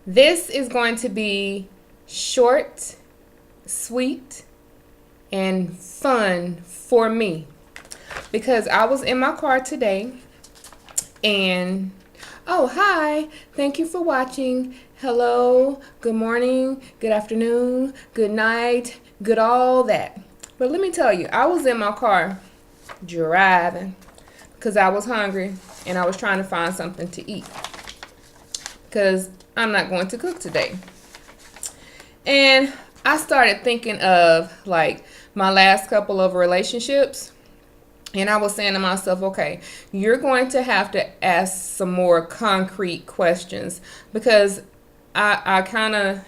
This is going to be short, sweet, and fun for me because I was in my car today and oh, hi, thank you for watching. Hello, good morning, good afternoon, good night, good all that. But let me tell you, I was in my car driving because I was hungry and I was trying to find something to eat because I'm not going to cook today. And I started thinking of like my last couple of relationships. And I was saying to myself, okay, you're going to have to ask some more concrete questions because I kind of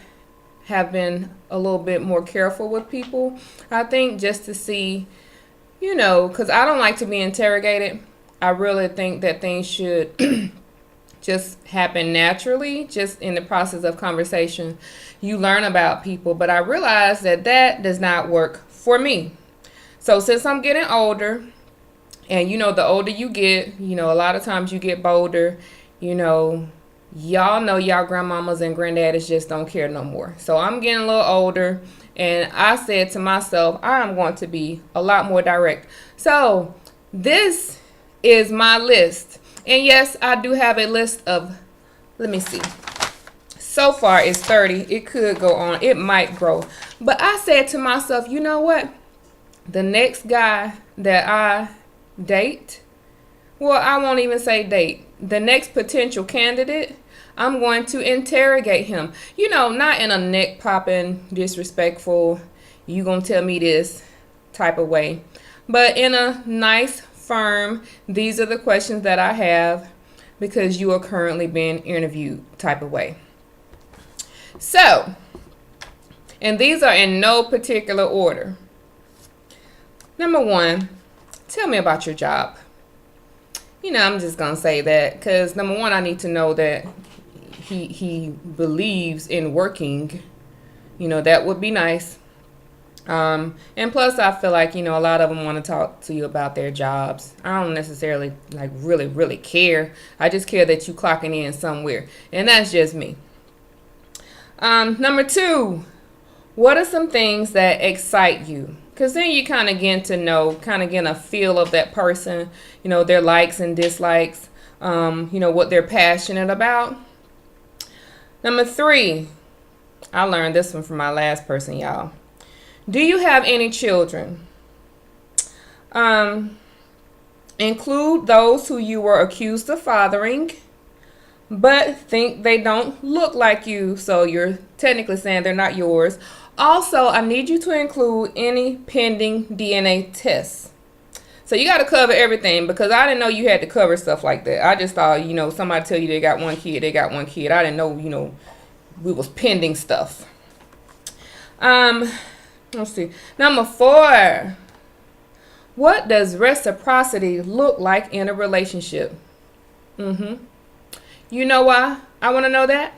have been a little bit more careful with people. I think just to see, because I don't like to be interrogated. I really think that things should just happen naturally, just in the process of conversation. You learn about people, but I realize that that does not work for me. So since I'm getting older, and the older you get, a lot of times you get bolder, y'all know y'all grandmamas and granddaddies just don't care no more. So I'm getting a little older, and I said to myself, I'm going to be a lot more direct. So this is my list. And yes, I do have a list of, let me see. So far it's 30. It could go on. It might grow. But I said to myself, you know what? The next guy that I date, well, I won't even say date. The next potential candidate, I'm going to interrogate him. Not in a neck popping, disrespectful, you gonna tell me this type of way, but in a nice, firm, these are the questions that I have because you are currently being interviewed type of way. So, and these are in no particular order. Number one, tell me about your job. I'm just going to say that because number one, I need to know that he believes in working. That would be nice. And plus I feel like, a lot of them want to talk to you about their jobs. I don't necessarily really, really care. I just care that you clocking in somewhere. And that's just me. Number two, what are some things that excite you? Because then you kind of get to know, kind of get a feel of that person, their likes and dislikes, what they're passionate about. Number three, I learned this one from my last person, y'all. Do you have any children? Include those who you were accused of fathering, but think they don't look like you, so you're technically saying they're not yours. Also, I need you to include any pending DNA tests. So you got to cover everything because I didn't know you had to cover stuff like that. I just thought, somebody tell you they got one kid. I didn't know, we was pending stuff. Let's see. Number four. What does reciprocity look like in a relationship? You know why I want to know that?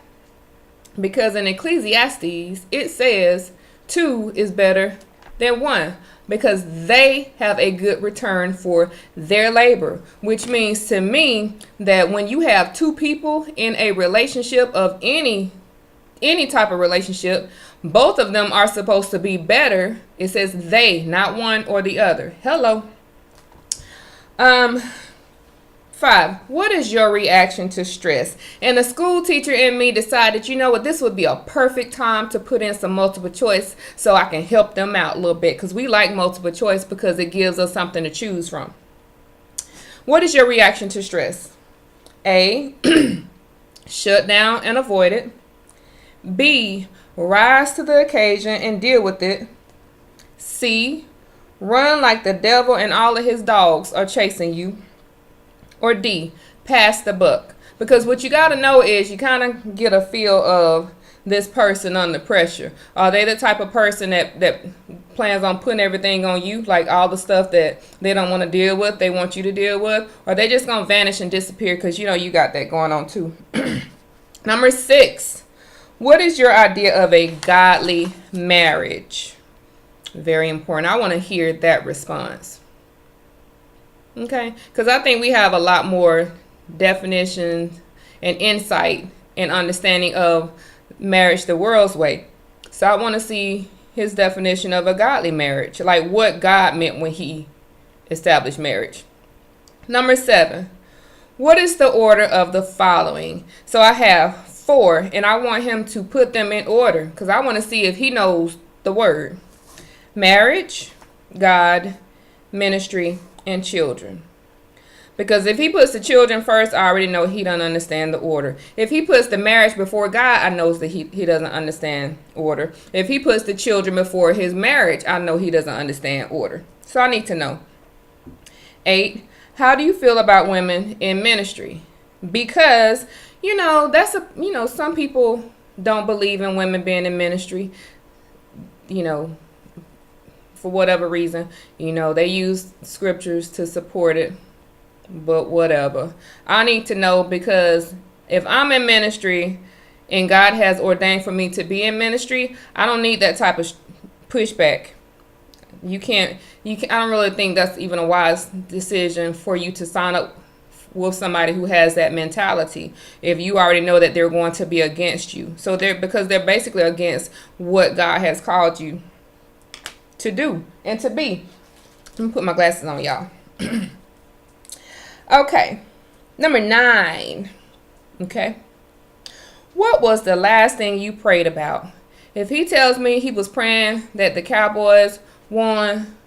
Because in Ecclesiastes, it says 2 is better than 1 because they have a good return for their labor, which means to me that when you have 2 people in a relationship of any type of relationship, both of them are supposed to be better. It says they, not one or the other. Hello. 5. What is your reaction to stress? And the school teacher in me decided, this would be a perfect time to put in some multiple choice so I can help them out a little bit because we like multiple choice because it gives us something to choose from. What is your reaction to stress? A, shut down and avoid it. B, rise to the occasion and deal with it. C, run like the devil and all of his dogs are chasing you. Or D, pass the buck. Because what you got to know is you kind of get a feel of this person under pressure. Are they the type of person that plans on putting everything on you, like all the stuff that they don't want to deal with, they want you to deal with? Or they just going to vanish and disappear because you got that going on too. Number 6. What is your idea of a godly marriage? Very important. I want to hear that response. Okay, because I think we have a lot more definitions and insight and understanding of marriage the world's way. So I want to see his definition of a godly marriage, like what God meant when he established marriage. Number 7, what is the order of the following? So I have 4, and I want him to put them in order because I want to see if he knows the word. Marriage, God, ministry, and children. Because if he puts the children first, I already know he doesn't understand the order. If he puts the marriage before God, I know that he doesn't understand order. If he puts the children before his marriage, I know he doesn't understand order. So I need to know. 8, how do you feel about women in ministry? Because, some people don't believe in women being in ministry, for whatever reason. They use scriptures to support it. But whatever. I need to know, because if I'm in ministry and God has ordained for me to be in ministry, I don't need that type of pushback. I don't really think that's even a wise decision for you to sign up with somebody who has that mentality if you already know that they're going to be against you. So because they're basically against what God has called you to do and to be. Let me put my glasses on, y'all. Okay, number 9. Okay, what was the last thing you prayed about? If he tells me he was praying that the Cowboys won,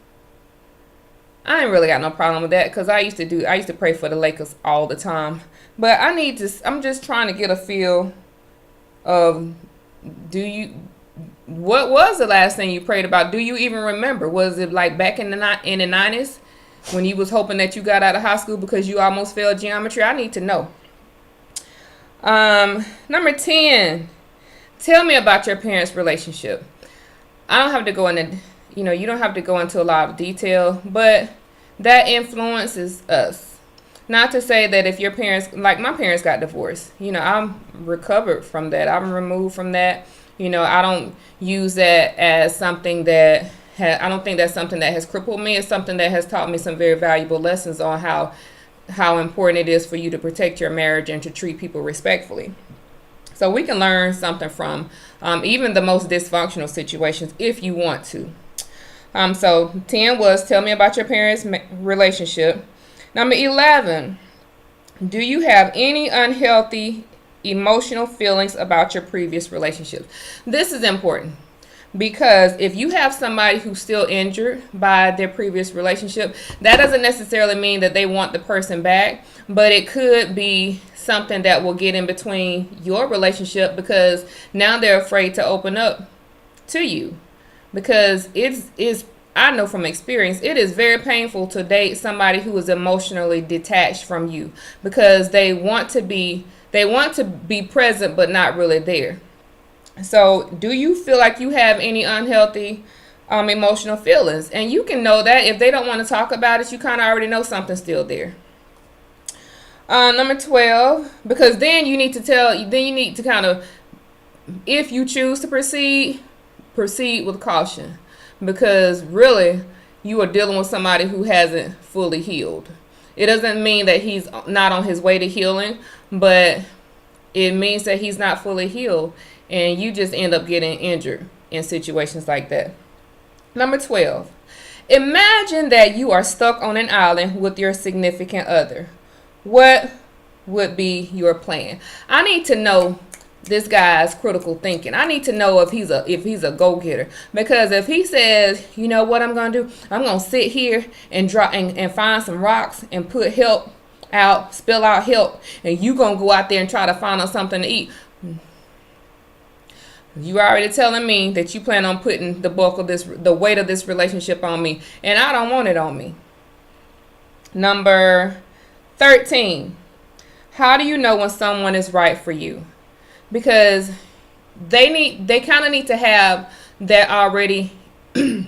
I ain't really got no problem with that, because I used to pray for the Lakers all the time. But I'm just trying to get a feel of, what was the last thing you prayed about? Do you even remember? Was it like back in the 90s? When you was hoping that you got out of high school because you almost failed geometry? I need to know. Number 10, tell me about your parents' relationship. I don't have to go into, you don't have to go into a lot of detail, but that influences us. Not to say that if your parents, like my parents got divorced, I'm recovered from that. I'm removed from that. I don't use that as something that I don't think that's something that has crippled me. It's something that has taught me some very valuable lessons on how important it is for you to protect your marriage and to treat people respectfully. So we can learn something from even the most dysfunctional situations if you want to. So 10 was, tell me about your parents' relationship. Number 11, do you have any unhealthy emotional feelings about your previous relationships? This is important. Because if you have somebody who's still injured by their previous relationship, that doesn't necessarily mean that they want the person back, but it could be something that will get in between your relationship, because now they're afraid to open up to you. Because I know from experience, it is very painful to date somebody who is emotionally detached from you, because they want to be present but not really there. So do you feel like you have any unhealthy emotional feelings? And you can know that if they don't want to talk about it, you kind of already know something's still there. Number 12, because then you need to kind of, if you choose to proceed with caution, because really you are dealing with somebody who hasn't fully healed. It doesn't mean that he's not on his way to healing, but it means that he's not fully healed. And you just end up getting injured in situations like that. Number 12, imagine that you are stuck on an island with your significant other. What would be your plan? I need to know this guy's critical thinking. I need to know if he's a go-getter. Because if he says, you know what I'm going to do? I'm going to sit here and find some rocks and put help out, spill out help, and you going to go out there and try to find us something to eat. You already telling me that you plan on putting the weight of this relationship on me, and I don't want it on me. Number 13, how do you know when someone is right for you? Because they kind of need to have that already. They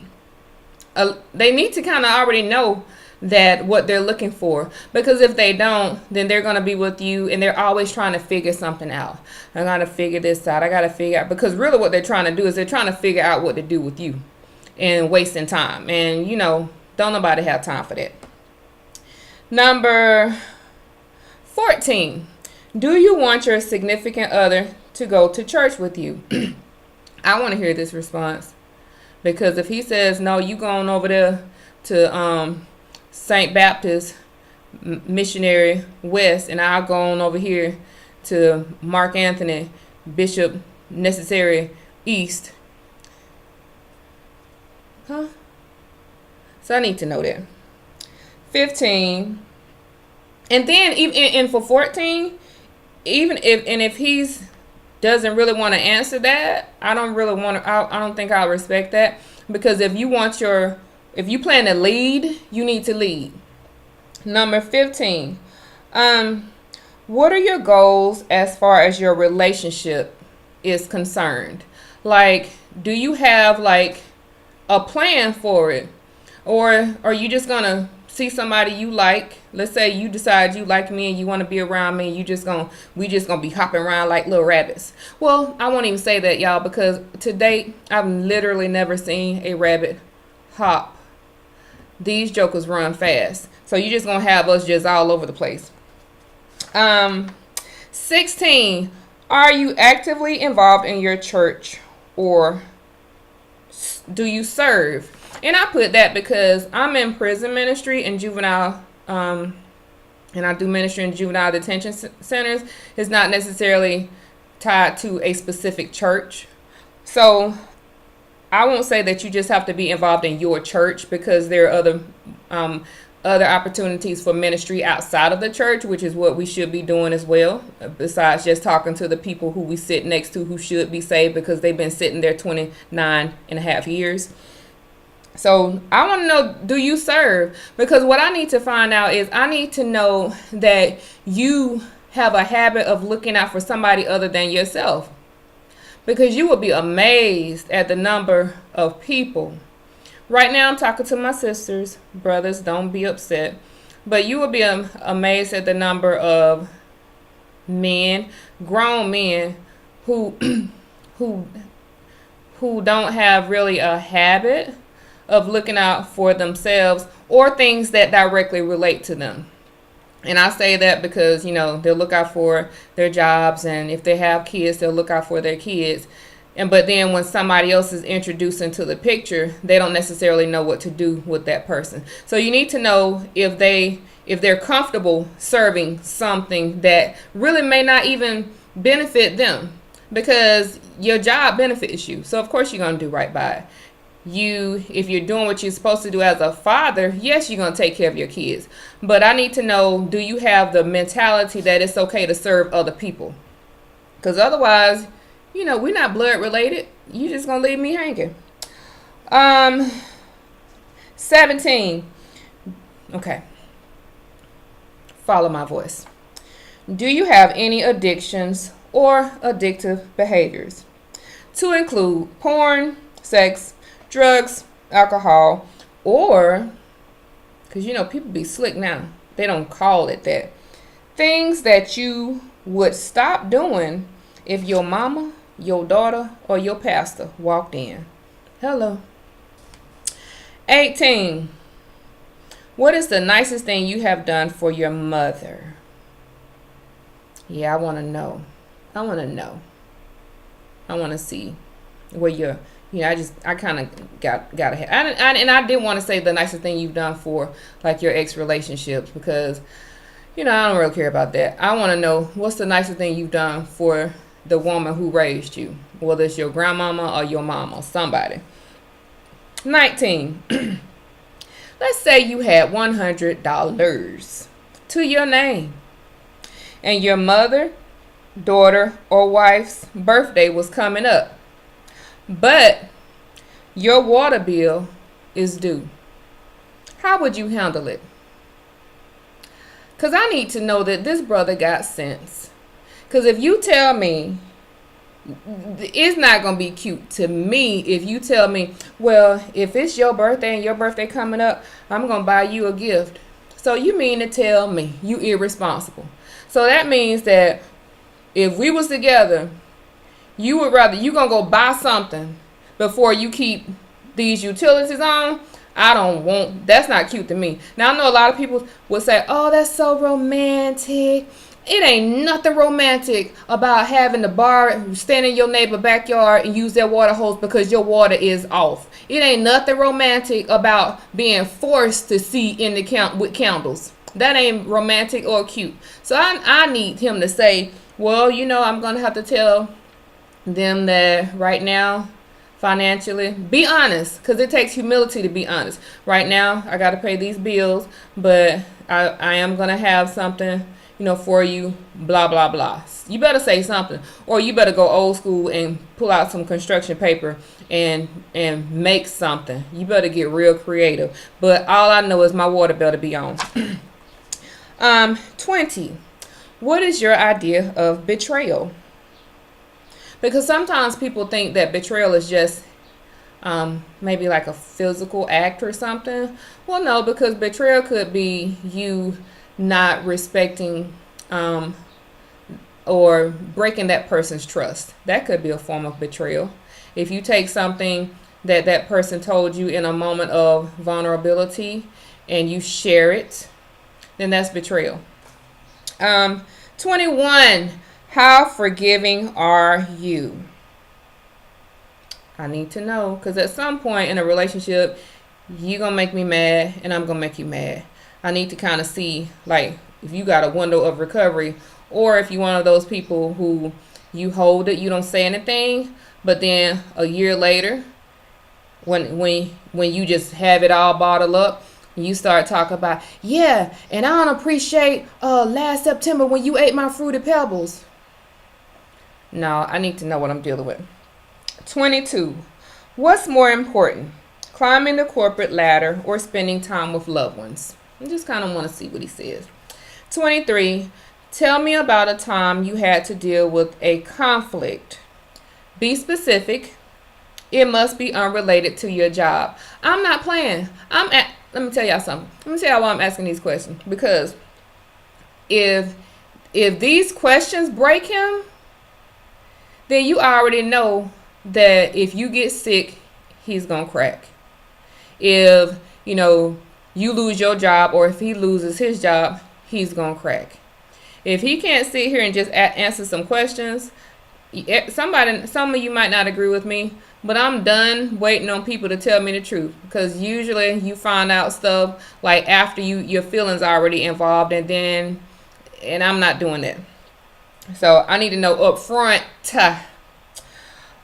need to kind of already know that what they're looking for, because if they don't, then they're going to be with you and they're always trying to figure something out. I got to figure this out. I got to figure out, because really what they're trying to do is they're trying to figure out what to do with you and wasting time. And don't nobody have time for that. Number 14, Do you want your significant other to go to church with you? I want to hear this response, because if he says no, you going over there to St. Baptist Missionary West, and I'll go on over here to Mark Anthony Bishop Necessary East. Huh? So I need to know that. 15. And then even for 14, even if he's doesn't really want to answer that, I don't really want to. I don't think I'll respect that, because if you plan to lead, you need to lead. Number 15. What are your goals as far as your relationship is concerned? Like, do you have like a plan for it, or are you just gonna see somebody you like? Let's say you decide you like me and you want to be around me, and we just gonna be hopping around like little rabbits. Well, I won't even say that, y'all, because to date I've literally never seen a rabbit hop. These jokers run fast, so you just gonna have us just all over the place. 16. Are you actively involved in your church, or do you serve? And I put that because I'm in prison ministry and juvenile, and I do ministry in juvenile detention centers. It's not necessarily tied to a specific church. So I won't say that you just have to be involved in your church, because there are other opportunities for ministry outside of the church, which is what we should be doing as well, besides just talking to the people who we sit next to who should be saved because they've been sitting there 29 and a half years. So I want to know, do you serve? Because what I need to find out is I need to know that you have a habit of looking out for somebody other than yourself. Because you will be amazed at the number of people. Right now I'm talking to my sisters. Brothers, don't be upset. But you will be amazed at the number of men, grown men, who don't have really a habit of looking out for themselves or things that directly relate to them. And I say that because, they'll look out for their jobs, and if they have kids, they'll look out for their kids. But then when somebody else is introduced into the picture, they don't necessarily know what to do with that person. So you need to know if they're comfortable serving something that really may not even benefit them, because your job benefits you. So of course you're going to do right by it. If you're doing what you're supposed to do as a father, yes, you're going to take care of your kids. But I need to know, do you have the mentality that it's okay to serve other people? Because otherwise, we're not blood related. You just going to leave me hanging. 17. Okay. Follow my voice. Do you have any addictions or addictive behaviors? To include porn, sex, drugs, alcohol, or, because people be slick now, they don't call it that, things that you would stop doing if your mama, your daughter, or your pastor walked in. Hello. 18. What is the nicest thing you have done for your mother? Yeah, I want to know. I want to see where you're. I kind of got ahead. I didn't want to say the nicest thing you've done for like your ex relationships, because I don't really care about that. I want to know, what's the nicest thing you've done for the woman who raised you, whether it's your grandmama or your mama, somebody. 19. Let's say you had $100 to your name, and your mother, daughter, or wife's birthday was coming up, but your water bill is due. How would you handle it? Because I need to know that this brother got sense. Because if you tell me, it's not going to be cute to me if you tell me, well, if it's your birthday and your birthday coming up, I'm going to buy you a gift. So you mean to tell me you irresponsible? So that means that if we was together, you would rather, you going to go buy something before you keep these utilities on. That's not cute to me. Now, I know a lot of people will say, oh, that's so romantic. It ain't nothing romantic about having to stand in your neighbor backyard and use their water hose because your water is off. It ain't nothing romantic about being forced to see in the count with candles. That ain't romantic or cute. So I need him to say, well, I'm going to have to tell them that right now, financially, be honest, because it takes humility to be honest. Right now, I got to pay these bills, but I am going to have something for you, blah, blah, blah. You better say something. Or you better go old school and pull out some construction paper and make something. You better get real creative. But all I know is my water better be on. 20. What is your idea of betrayal? Because sometimes people think that betrayal is just maybe like a physical act or something. Well, no, because betrayal could be you not respecting or breaking that person's trust. That could be a form of betrayal. If you take something that person told you in a moment of vulnerability and you share it, then that's betrayal. 21. How forgiving are you? I need to know, because at some point in a relationship, you're going to make me mad and I'm going to make you mad. I need to kind of see, like, if you got a window of recovery, or if you're one of those people who you hold it, you don't say anything, but then a year later, when you just have it all bottled up, you start talking about, yeah, and I don't appreciate last September when you ate my Fruity Pebbles. No, I need to know what I'm dealing with. 22. What's more important, climbing the corporate ladder or spending time with loved ones? I just kind of want to see what he says. 23. Tell me about a time you had to deal with a conflict. Be specific. It must be unrelated to your job. I'm not playing. Let me tell y'all something. Let me tell y'all why I'm asking these questions. Because if these questions break him, then you already know that if you get sick, he's going to crack. If, you lose your job, or if he loses his job, he's going to crack. If he can't sit here and just answer some questions, some of you might not agree with me, but I'm done waiting on people to tell me the truth, because usually you find out stuff like after your feelings are already involved, and I'm not doing that. So I need to know up front.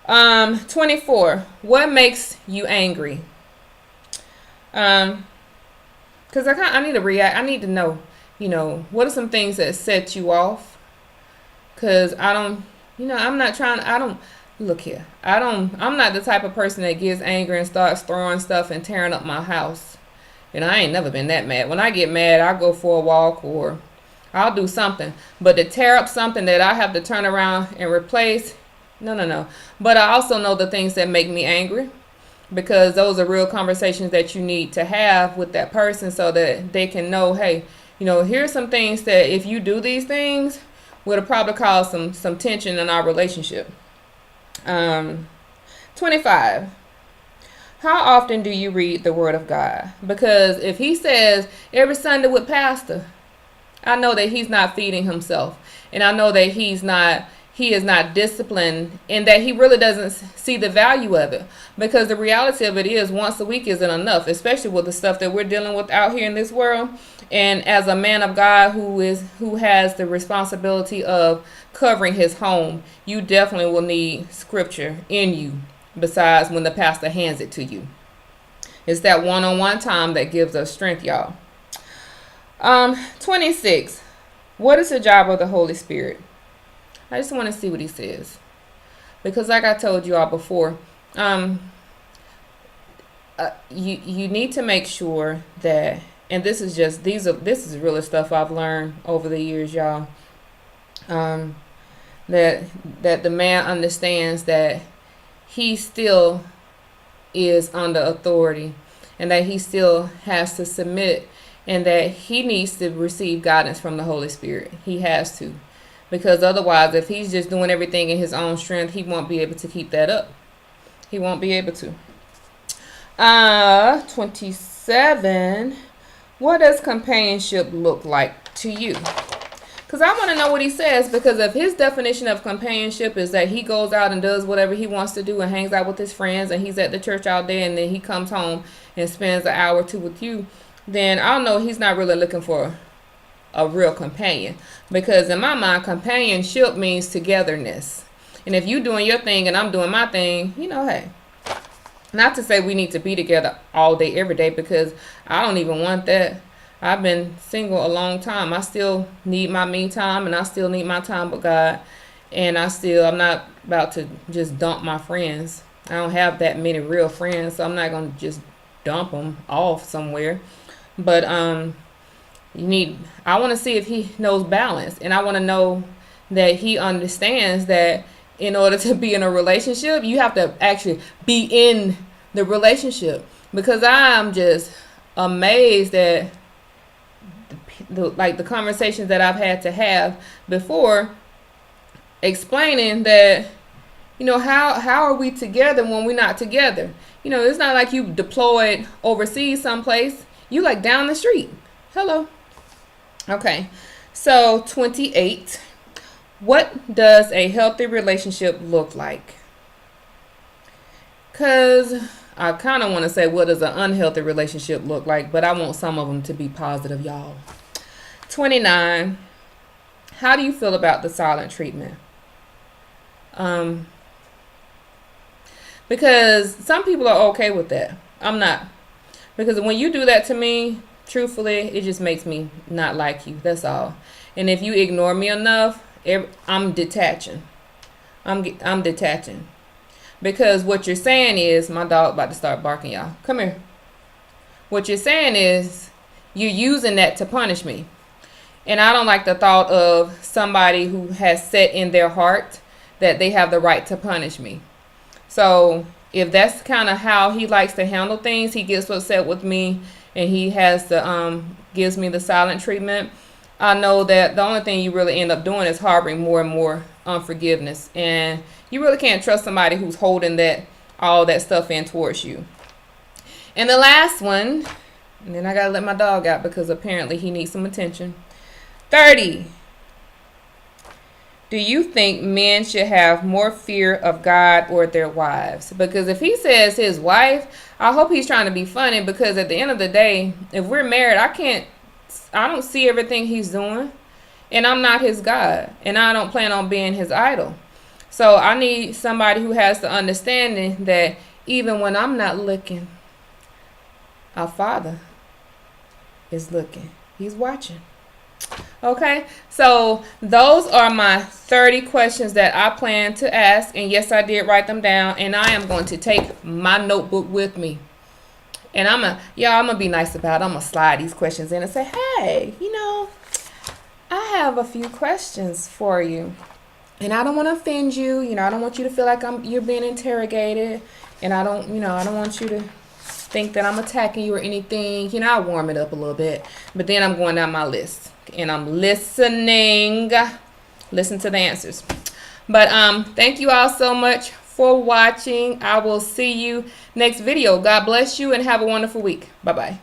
24. What makes you angry? Because I need to react. I need to know, what are some things that set you off? Because I'm not the type of person that gets angry and starts throwing stuff and tearing up my house. I ain't never been that mad. When I get mad, I'll go for a walk or I'll do something. But to tear up something that I have to turn around and replace, no. But I also know the things that make me angry, because those are real conversations that you need to have with that person so that they can know, hey, here's some things that if you do these things, would have probably caused some tension in our relationship. 25. How often do you read the Word of God? Because if he says every Sunday with Pastor, I know that he's not feeding himself. And I know that he is not disciplined, and that he really doesn't see the value of it. Because the reality of it is, once a week isn't enough, especially with the stuff that we're dealing with out here in this world. And as a man of God who has the responsibility of covering his home, you definitely will need scripture in you, besides when the pastor hands it to you. It's that one-on-one time that gives us strength, y'all. 26. What is the job of the Holy Spirit? I just want to see what he says, because like I told you all before, you need to make sure that, and this is really stuff I've learned over the years, y'all, that the man understands that he still is under authority, and that he still has to submit, and that he needs to receive guidance from the Holy Spirit. He has to. Because otherwise, if he's just doing everything in his own strength, he won't be able to keep that up. He won't be able to. 27. What does companionship look like to you? Because I want to know what he says, because if his definition of companionship is that he goes out and does whatever he wants to do and hangs out with his friends and he's at the church all day and then he comes home and spends an hour or two with you, then I'll know he's not really looking for a real companion. Because in my mind, companionship means togetherness. And if you doing your thing and I'm doing my thing, hey. Not to say we need to be together all day, every day, because I don't even want that. I've been single a long time. I still need my me time, and I still need my time with God. And I'm not about to just dump my friends. I don't have that many real friends, so I'm not going to just dump them off somewhere. But I want to see if he knows balance, and I want to know that he understands that in order to be in a relationship, you have to actually be in the relationship. Because I'm just amazed at the conversations that I've had to have before, explaining that, how are we together when we're not together? It's not like you deployed overseas someplace. You like down the street. Hello. Okay. So 28. What does a healthy relationship look like? Because I kind of want to say, what does an unhealthy relationship look like? But I want some of them to be positive, y'all. 29. How do you feel about the silent treatment? Because some people are okay with that. I'm not. Because when you do that to me, truthfully, it just makes me not like you. That's all. And if you ignore me enough, I'm detaching. I'm detaching. Because what you're saying is, my dog about to start barking, y'all. Come here. What you're saying is, you're using that to punish me. And I don't like the thought of somebody who has set in their heart that they have the right to punish me. So if that's kind of how he likes to handle things, he gets upset with me and he has to gives me the silent treatment. I know that the only thing you really end up doing is harboring more and more unforgiveness. And you really can't trust somebody who's holding all that stuff in towards you. And the last one, and then I got to let my dog out because apparently he needs some attention. 30. Do you think men should have more fear of God or their wives? Because if he says his wife, I hope he's trying to be funny, because at the end of the day, if we're married, I don't see everything he's doing, and I'm not his God, and I don't plan on being his idol. So I need somebody who has the understanding that even when I'm not looking, our Father is looking. He's watching. Okay, so those are my 30 questions that I plan to ask. And yes, I did write them down. And I am going to take my notebook with me. And I'm going to be nice about it. I'm going to slide these questions in and say, hey, I have a few questions for you. And I don't want to offend you. I don't want you to feel like you're being interrogated. And I don't want you to think that I'm attacking you or anything. I warm it up a little bit. But then I'm going down my list. And I'm listening. Listen to the answers. But thank you all so much for watching. I will see you next video. God bless you and have a wonderful week. Bye-bye.